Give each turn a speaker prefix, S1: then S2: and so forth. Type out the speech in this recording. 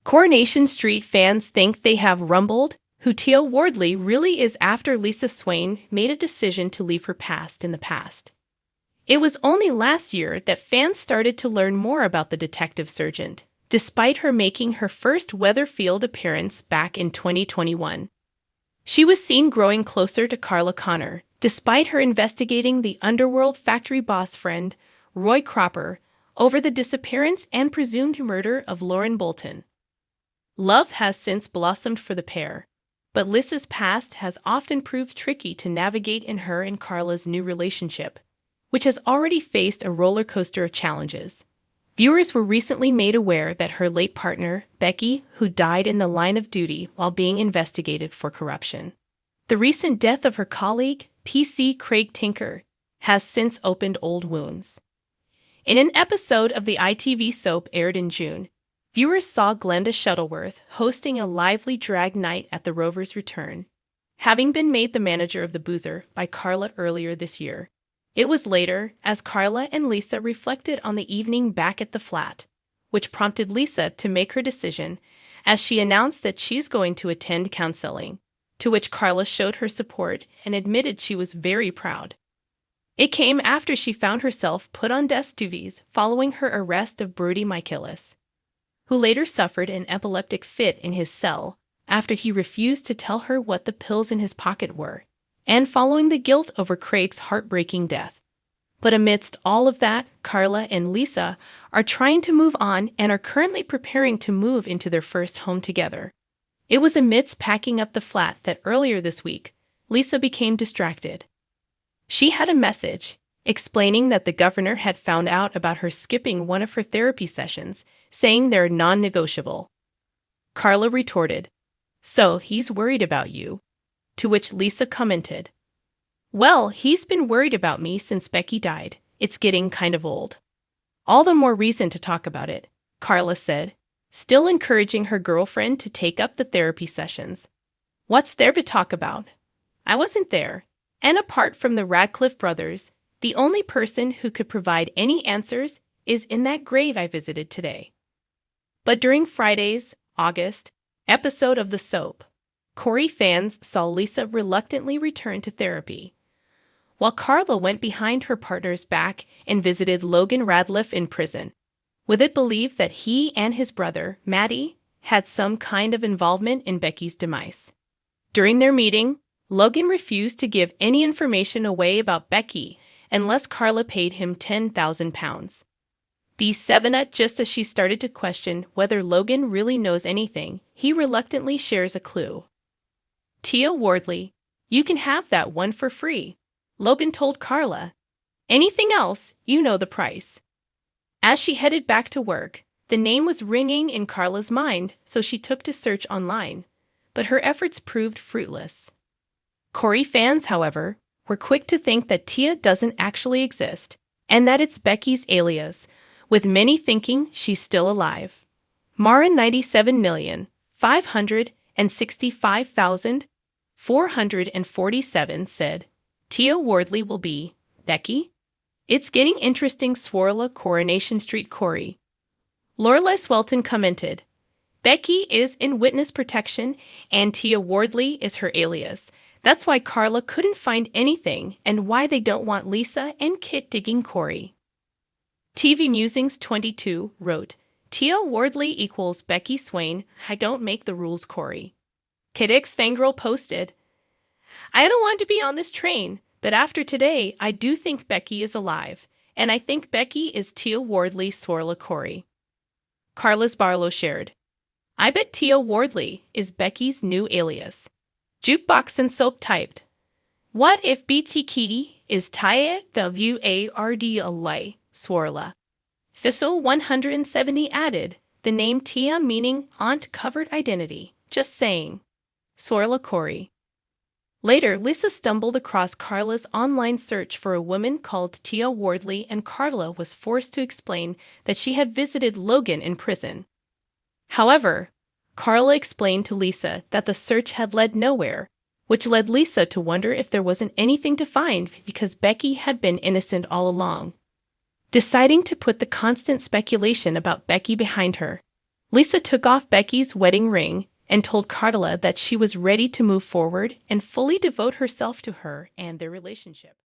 S1: Coronation Street fans think they have rumbled who Tia Wardley really is after Lisa Swain made a decision to leave her past in the past. It was only last year that fans started to learn more about the detective sergeant, despite her making her first Weatherfield appearance back in 2021. She was seen growing closer to Carla Connor, despite her investigating the underworld factory boss friend, Roy Cropper, over the disappearance and presumed murder of Lauren Bolton. Love has since blossomed for the pair, but Lisa's past has often proved tricky to navigate in her and Carla's new relationship, which has already faced a roller coaster of challenges. Viewers were recently made aware that her late partner, Becky, who died in the line of duty while being investigated for corruption. The recent death of her colleague, PC Craig Tinker, has since opened old wounds. In an episode of the ITV soap aired in June, viewers saw Glenda Shuttleworth hosting a lively drag night at the Rover's return, having been made the manager of the Boozer by Carla earlier this year. It was later, as Carla and Lisa reflected on the evening back at the flat, which prompted Lisa to make her decision, as she announced that she's going to attend counseling, to which Carla showed her support and admitted she was very proud. It came after she found herself put on desk duties following her arrest of Brody Michaelis, who later suffered an epileptic fit in his cell after he refused to tell her what the pills in his pocket were, and following the guilt over Craig's heartbreaking death. But amidst all of that, Carla and Lisa are trying to move on and are currently preparing to move into their first home together. It was amidst packing up the flat that earlier this week, Lisa became distracted. She had a message explaining that the governor had found out about her skipping one of her therapy sessions, saying they're non-negotiable. Carla retorted, "So he's worried about you?" To which Lisa commented, "Well, he's been worried about me since Becky died. It's getting kind of old." "All the more reason to talk about it," Carla said, still encouraging her girlfriend to take up the therapy sessions. "What's there to talk about? I wasn't there. And apart from the Radcliffe brothers, the only person who could provide any answers is in that grave I visited today." But during Friday's, August, episode of the soap, Corey fans saw Lisa reluctantly return to therapy, while Carla went behind her partner's back and visited Logan Radcliffe in prison, with it believed that he and his brother, Matty, had some kind of involvement in Becky's demise. During their meeting, Logan refused to give any information away about Becky unless Carla paid him £10,000. B7 just as she started to question whether Logan really knows anything, he reluctantly shares a clue. "Tia Wardley, you can have that one for free," Logan told Carla. "Anything else, you know the price." As she headed back to work, the name was ringing in Carla's mind, so she took to search online, but her efforts proved fruitless. Corey fans, however, were quick to think that Tia doesn't actually exist, and that it's Becky's alias, with many thinking she's still alive. Mara 97,565,447 said, "Tia Wardley will be Becky? It's getting interesting, Swarla Coronation Street Corey." Lorelai Swelton commented, "Becky is in witness protection and Tia Wardley is her alias. That's why Carla couldn't find anything and why they don't want Lisa and Kit digging Corey." TV Musings 22 wrote, "Tia Wardley equals Becky Swain. I don't make the rules, Corey." Kidix Fangirl posted, "I don't want to be on this train, but after today, I do think Becky is alive, and I think Becky is Tia Wardley, Swarla Corey." Carla's Barlow shared, "I bet Tia Wardley is Becky's new alias." Jukebox and Soap typed, "What if BT Kitty is Tia Wardley, Swarla?" Thistle 170 added, "The name Tia meaning aunt covered identity. Just saying." Swarla Corey. Later, Lisa stumbled across Carla's online search for a woman called Tia Wardley, and Carla was forced to explain that she had visited Logan in prison. However, Carla explained to Lisa that the search had led nowhere, which led Lisa to wonder if there wasn't anything to find because Becky had been innocent all along. Deciding to put the constant speculation about Becky behind her, Lisa took off Becky's wedding ring and told Carla that she was ready to move forward and fully devote herself to her and their relationship.